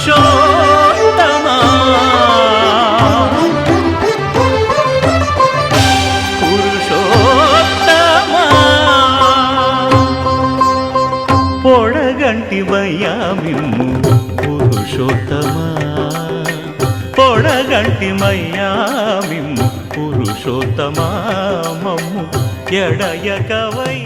పురుషోత్తమా పురుషోత్తమా పొడగంటివయ్యా మిమ్ము పురుషోత్తమా పొడగంటిమయ్యా మిమ్ము పురుషోత్తమా మమ్ము ఎడయకవై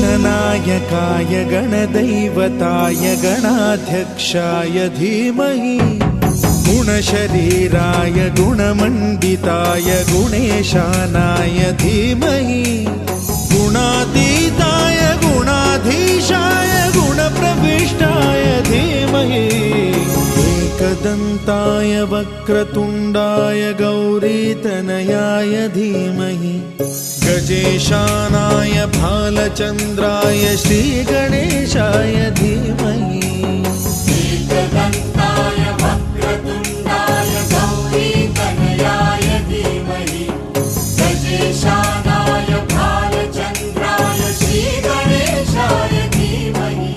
गणनायकाय गणदैवताय गणाध्यक्षाय धीमहि गुणशरीराय गुणमण्डिताय गुणेशानाय धीमहि गुणातीताय गुणाधीशाय गुणप्रविष्टाय धीमहि एकदन्ताय वक्रतुण्डाय गौरीतनयाय धीमहि गजेशानाय भालचन्द्राय श्रीगणेशाय धीमहि एकदन्ताय वक्रतुण्डाय गौरीतनयाय धीमहि गजेशानाय भालचन्द्राय श्रीगणेशाय धीमहि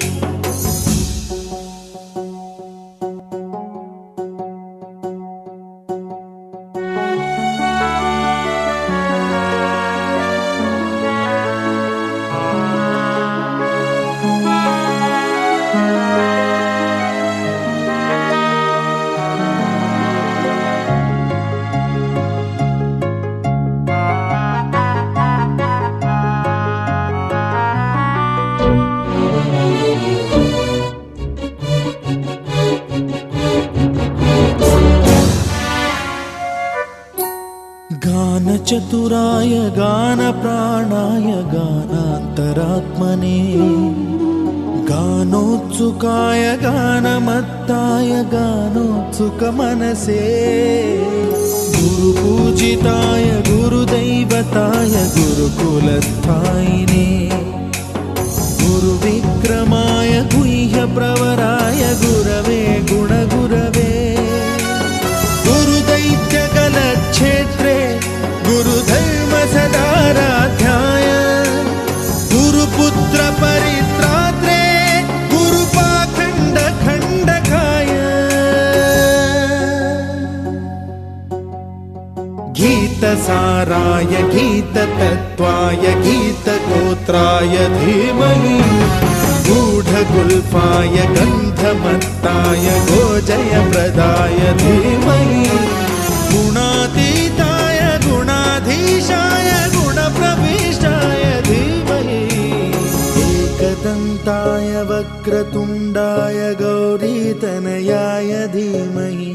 गानचतुराय गानप्राणाय गानान्तरात्मने गानोत्सुकाय गानमत्ताय गानोत्सुकमनसे गुरुपूजिताय गुरुदैवताय गुरुकुलस्थायिने गुरुविक्रमाय गुह्यप्रवराय गुरवे गुणगुरवे गुरुदैत्यकलक्षेत्रे गुरुधर्मसदाराध्याय गुरुपुत्र परित्रात्रे गुरुपाखण्डखण्डकाय गीतसाराय गीततत्त्वाय गीतगोत्राय धीमहि गूढगुल्फाय गन्धमत्ताय गोजयप्रदाय धीमहि गुणातीताय गुणाधीशाय गुणप्रविष्टाय धीमहि एकदन्ताय वक्रतुण्डाय गौरीतनयाय धीमहि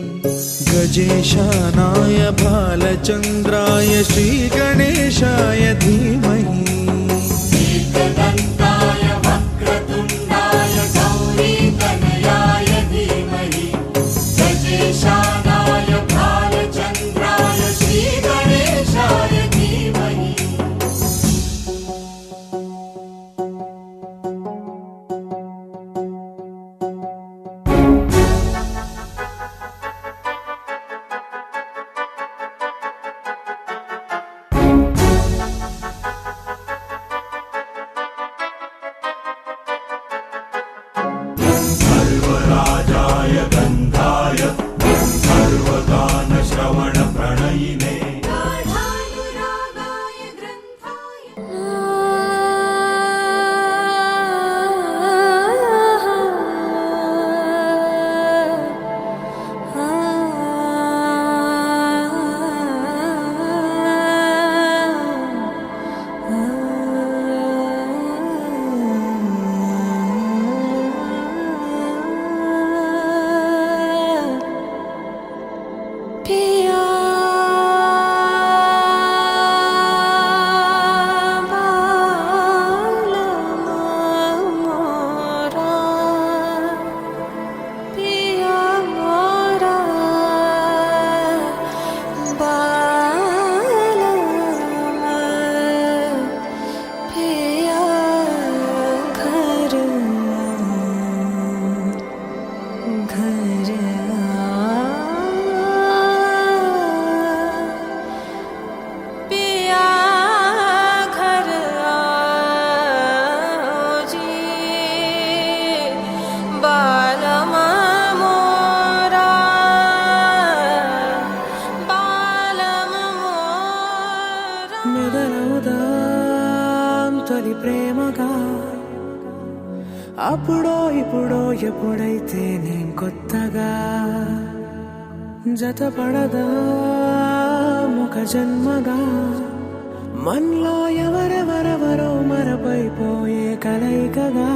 गजेशानाय भालचन्द्राय श्रीगणेशाय धीमहि एकदन्ताय वक्रतुण्डाय गौरीतनयाय धीमहि गजेशानाय भालचन्द्राय श्रीगणेशाय धीमहि మెదలవుదాం తొలి ప్రేమగా అప్పుడో ఇప్పుడో ఎప్పుడైతే నేను కొత్తగా జతపడదా ముఖ జన్మగా మనలో ఎవరెవరెవరో మరపైపోయే కలయికగా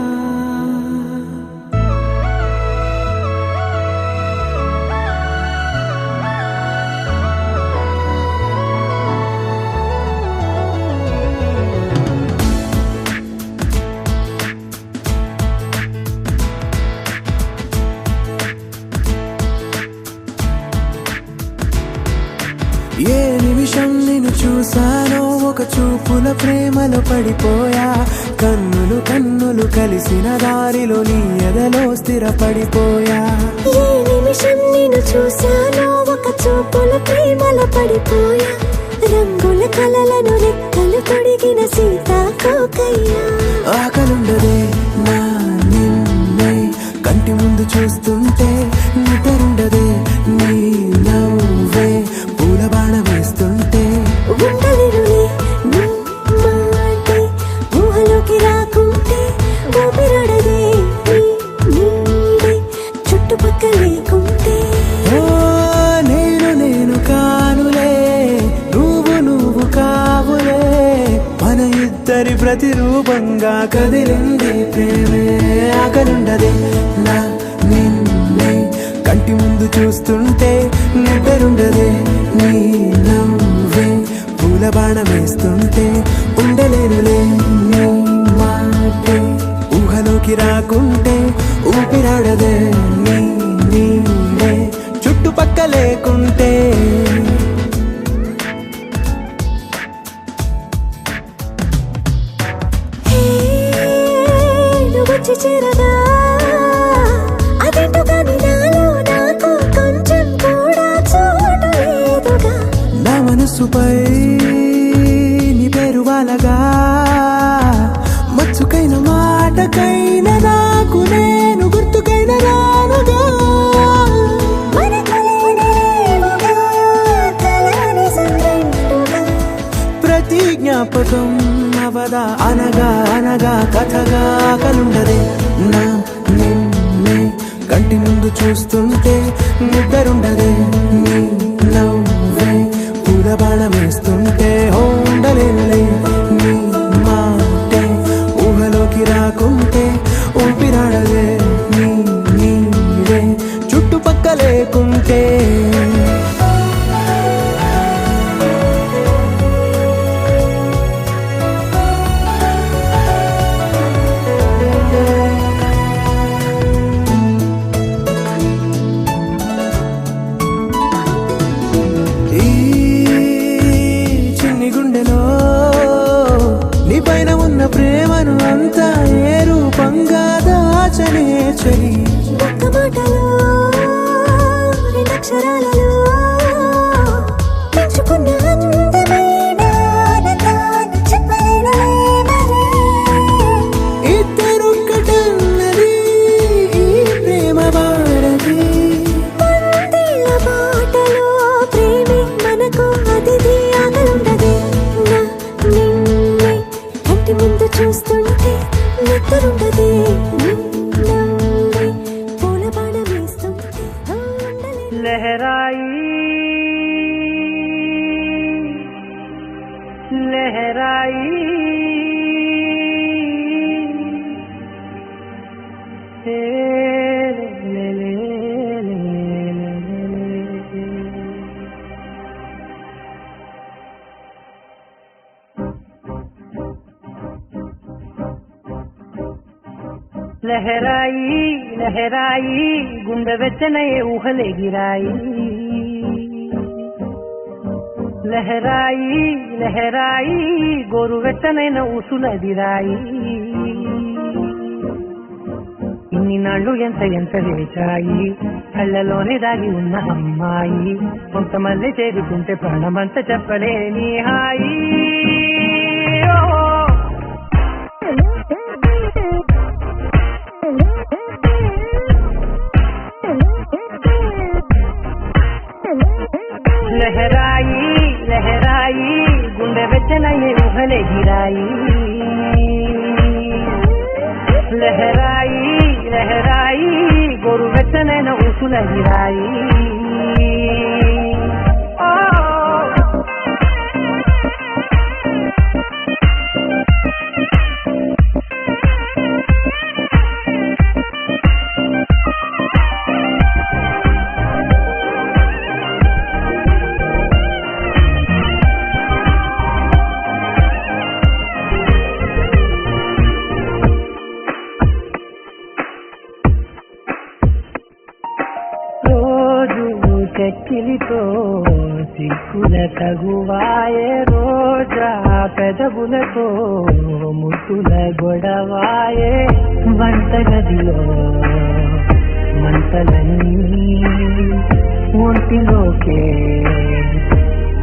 ఏ నిమిషం నిన్ను చూసానో ఒక చూపుల ప్రేమలో పడిపోయా కన్నులు కన్నులు కలిసిన దారిలో నీ ఎదలో స్థిరపడిపోయా ఏ నిమిషం నిన్ను చూశానో ఒక చూపుల ప్రేమలో పడిపోయా రంగుల కలలను రెక్కలు తొడిగిన సీతాకోకయ్యా ఆకలుండదే నా నిన్నే కంటి ముందు చూస్తుంటే నిద్రుండదే నీ నవ్వే పూల బాణ వేస్తుంటే ఉండలేనులే నీ మాటే ఊహలోకి రాకుంటే ఊపిరాడదే నీ నీడే చుట్టుపక్కల లేకుంటే ఓ నేను కానులే నువ్వు కావులే మన ఇద్దరి ప్రతిరూపంగా కదిలింది ప్రేమే ఆకలుండదే నా నిన్నే కంటి ముందు చూస్తుంటే నిద్రుండదే నీ నవ్వే పూల బాణం వేస్తుంటే ఉండలేనులే నీ మాటే ఊహలోకి రాకుంటే ఊపిరాడదే నీ నీడే చుట్టుపక్క లేకుంటే నువ్వు వచ్చి చేరగా అదేంటో కానీ నాలో నాకు కొంచెం కూడా చోటు లేదుగా నా మనసుపై నీ పేరు వాలగా మచ్చుకైన మాటకైన నాకు నేను గుర్తుకైన రానుగా మనకులేనిరేవుగా కలని సంరెండుగా ప్రతి జ్ఞాపకం అవదా అనగా అనగా కథగా కలుండదే నా నిన్నే కంటి ముందు చూస్తుంటే నిద్రుండదే నీ నవ్వే పూల బాణం వేస్తుంటే ఉండలేనులే నీ మాటే ఊహలోకి రాకుంటే ఊపిరాడదే నీ నీడే చుట్టుపక్క లేకుంటే ఈ చిన్ని గుండెలో నీ పైన ఉన్న ప్రేమను అంతా ఏ రూపంగా దాచనే చలి ఒక్క మాటలో రెండక్షరాలలో పెంచుకున్న అందమైన ఆనందాన్ని చెప్పలేనులే మరి. ఇద్దరొక్కటన్నది ఈ ప్రేమ వాడది వందేళ్ల బాటలో ప్రేమే మనకు అతిథి ఆగలుండదే నా నిన్నే కంటి ముందు చూస్తుంటే నిద్రుండదే నీ నవ్వే పూల బాణం వేస్తుంటే ఉండలేను लहराई लहराई ले ले ले ले లహరాయి లహరాయి గుండె వెచ్చనయే ఊహలెగిరాయి లహరాయి లహరాయి గోరు వెచ్చనైన ఊసులదిరాయి ఇన్ని నాళ్ళు ఎంత ఎంత వేచాయి కళ్ళలోనే దాగి ఉన్న అమ్మాయి కొంతమంది చేరుకుంటే ప్రాణమంతా చెప్పలేని హాయి ఓ లహరాయి లహరాయి గుండె వెచ్చన గిరాయి ఓ రోజు చెక్కిలితో సిక్కుల తగువాయే రోజా పెదవులతో ముసుల గొడవాయే వంటగదిలో మంటలన్నీ ఒంటిలోకే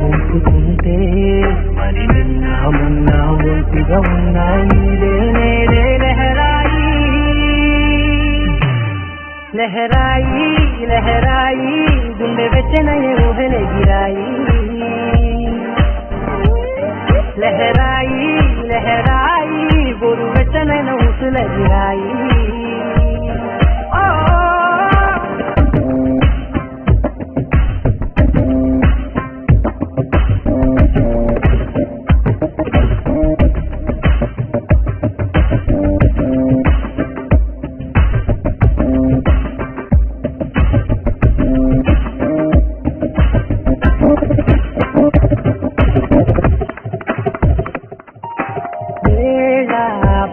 ఉంచుకుంటే మరి నిన్న మొన్న ఒంటిగా ఉన్నాయి నేనే లహరాయి లహరాయి గుండె వెచ్చనయ ఊహలే గిరాయి లహరాయి లహరాయి గోరు వెచ్చనైన ఊసుల గిరాయి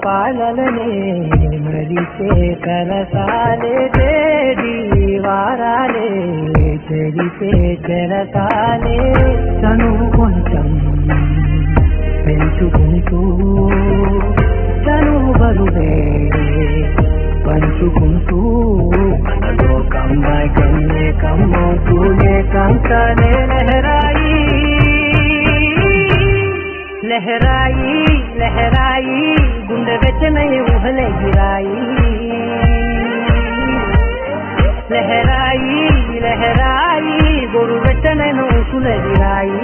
పాలలనే మరిచే కరసాలే దేది వారాలే చెరిపే చెరసాలే తను కొంచెం పెంచుకుంటూ తను బరువే పంచుకుంటూ మనలో కమ్మాయి కమ్మే కమ్మవుతూనే కంకనే లహరాయి లహరాయి గుండె వెచ్చనయ ఊహలే గిరాయి లహరాయి లహరాయి గోరు వెచ్చనైన ఊసుల గిరాయి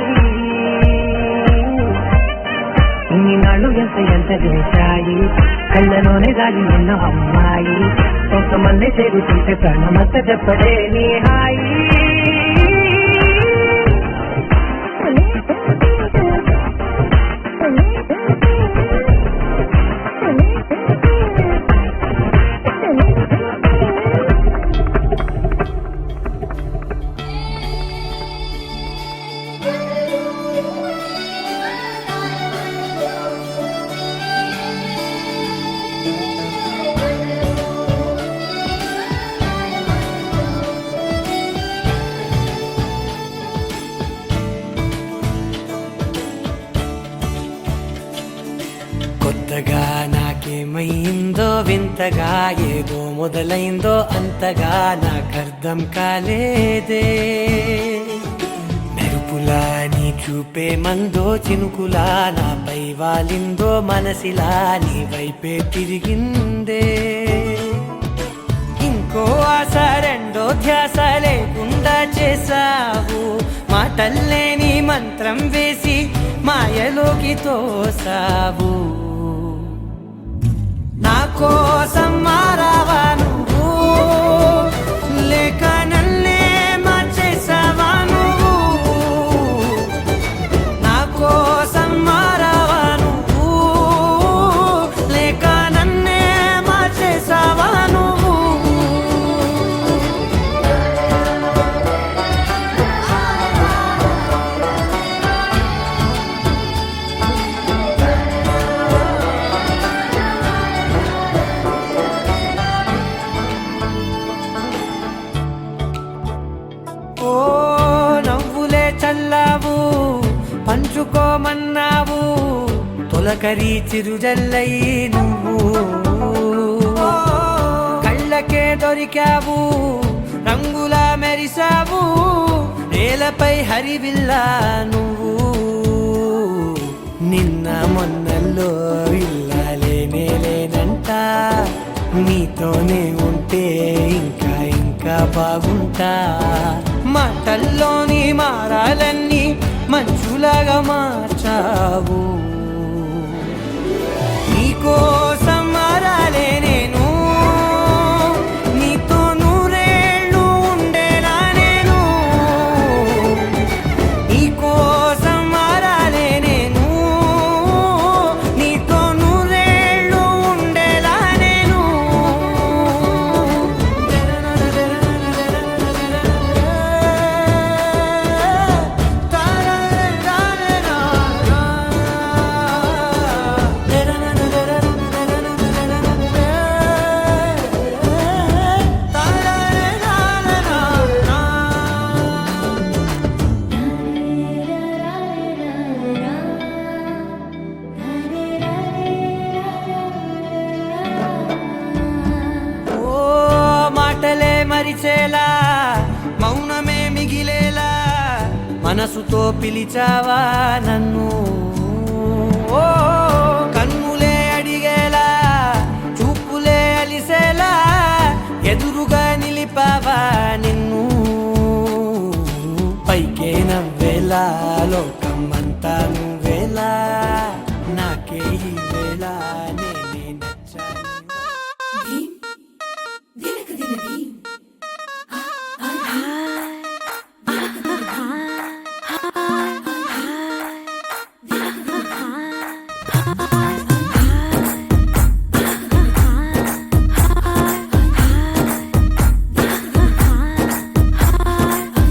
ఇన్ని నాళ్ళు ఎంత చేశాయి కళ్ళలోనే దాగి ఉన్న అమ్మాయి కొంతమంది చేరుతుంటే ప్రాణమంత చెప్పడే నీ హాయి కొత్తగా నాకేమైందో వింతగా ఏదో మొదలైందో అంతగా నాకర్థం కాలేదే మెరుపులా నీ చూపే మందో చినుకులా నాపై వాలిందో మనసిలా నీ వైపే తిరిగిందే ఇంకో ఆశ రెండో ధ్యాస లేకుండా చేసావు మాటల్లే నీ మంత్రం వేసి మాయలోకి తోసావు నా కోసం మారావా నువ్వు లేక నన్నే మార్చేసావా నువ్వు నా కోసం మారావా నువ్వు లేక నన్నే మార్చేసావా నువ్వు ఓ నవ్వులే చల్లావు పంచుకోమన్నావు తొలకరి చిరుజల్లై నువ్వు కళ్ళకే దొరికావు రంగులా మెరిసావు నేలపై హరివిల్లా నువ్వు నిన్న మొన్నల్లో ఇల్లాలేనే లేనంట నీతోనే ఉంటే ఇంకా ఇంకా బాగుంటా మాటల్లోని మారాలన్నీ మంచులాగా మార్చావు నీకోసం మారాలే నేను నీతో నూరేళ్ళు మనసుతో పిలిచావా నన్ను ఓ కన్నులే అడిగేలా చూపులే అలిసేలా ఎదురుగా నిలిపావా నిన్ను పైకే నవ్వేలా లోకమంతా నువ్వేలా నాకే ఈ వేళ నేనే నచ్చాను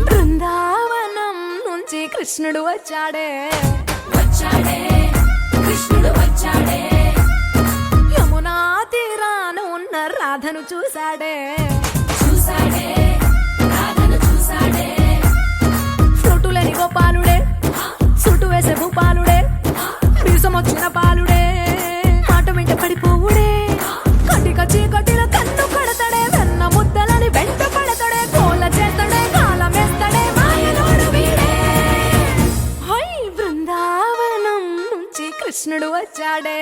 బృందావనం నుంచి కృష్ణుడు వచ్చాడే యమునా తీరాన ఉన్న రాధను చూశాడే ఫ్లూటులేని గోపాలుడే సుట్టు వేసే భూపాలుడే వీసమొచ్చిన పాలుడే మాట వెంట పడిపోవుడే కటిక చీకటిలో కన్ను పడతాడే వెన్న ముద్దలని వెంట పడతాడే కోల చేతడే కాలమేస్తాడే మాయలోడు వీడే హై బృందావనం నుంచి కృష్ణుడు వచ్చాడే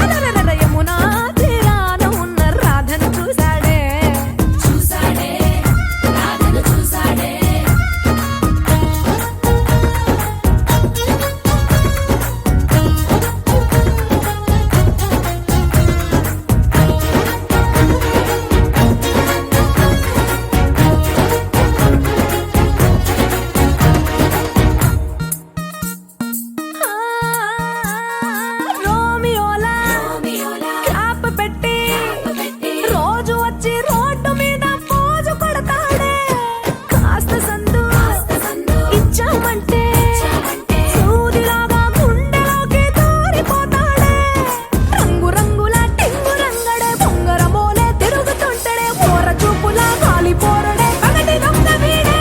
అలరలర యమునా తీరాన ఉన్న రాధను చూశాడే రోమియోలా క్యాప్ పెట్టి రోజు వచ్చి రోడ్డు మీద పోజు కొడతాడే కాస్త సందు ఇచ్చామంటే సూదిలాగా గుండెలోకి దూరిపోతాడే రంగు రంగుల టింగు రంగడే బొంగరమోలే తిరుగుతుంటాడే పోర చూపులా గాలి పోరడే పగటి దొంగ వీడే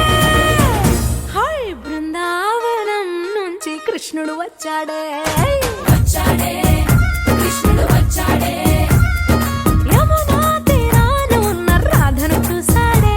హై బృందావనం నుంచి కృష్ణుడు వచ్చాడే యమునా తీరాన ఉన్న రాధను చూశాడే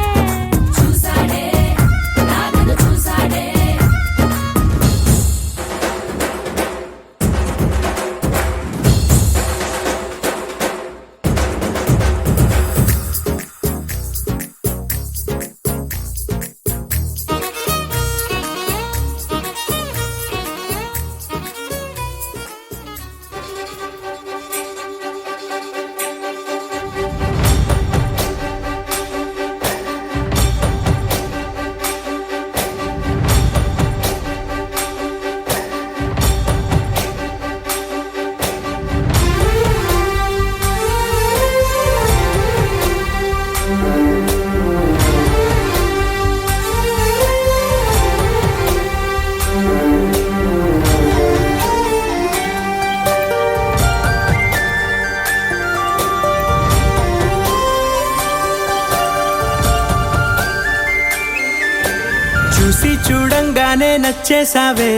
చూసి చూడంగానే నచ్చేసావే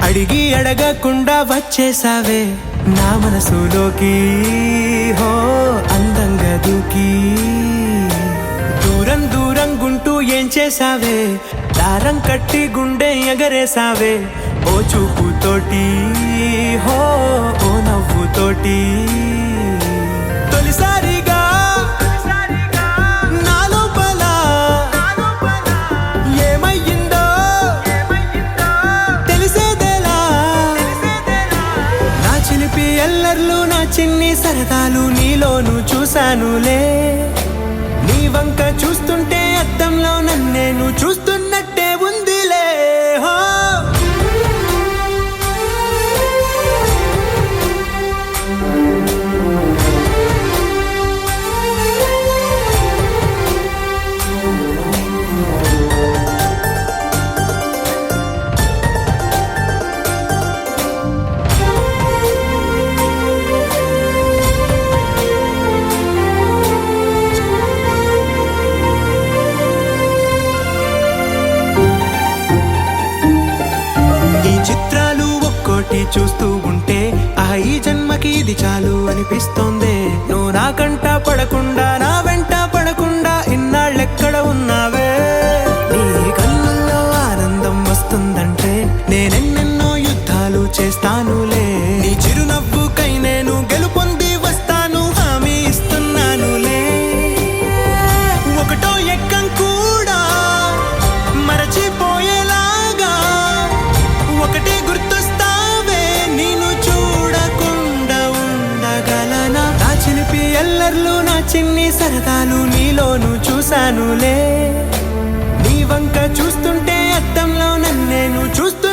అడిగి అడగకుండా వచ్చేసావే నా మనసులోకి హో అందంగా దూకి దూరం దూరం గుంటూ ఏం చేసావే దారం కట్టి గుండె ఎగరేసావే ఓ చూపుతోటి హో ఓ నవ్వుతోటి తొలిసారిగా నా లోపల ఏమయ్యిందో తెలిసేదేలా నా చిలిపి ఎల్లర్లు నా చిన్ని సరదాలు నీలోను చూశానులే నీ వంక చూస్తుంటే అద్దంలో నన్నేను చూస్తున్నట్టే ఉందిలే హో చూస్తూ ఉంటే ఈ జన్మకి ఇది చాలు అనిపిస్తోంది నువ్వు నా కంట పడకుండా నా వెంట పడకుండా ఇన్నాళ్ళెక్కడ ఉన్నావే సరదాలు నీలోను చూశానులే నీ వంక చూస్తుంటే అద్దంలో నన్నేను చూస్తూ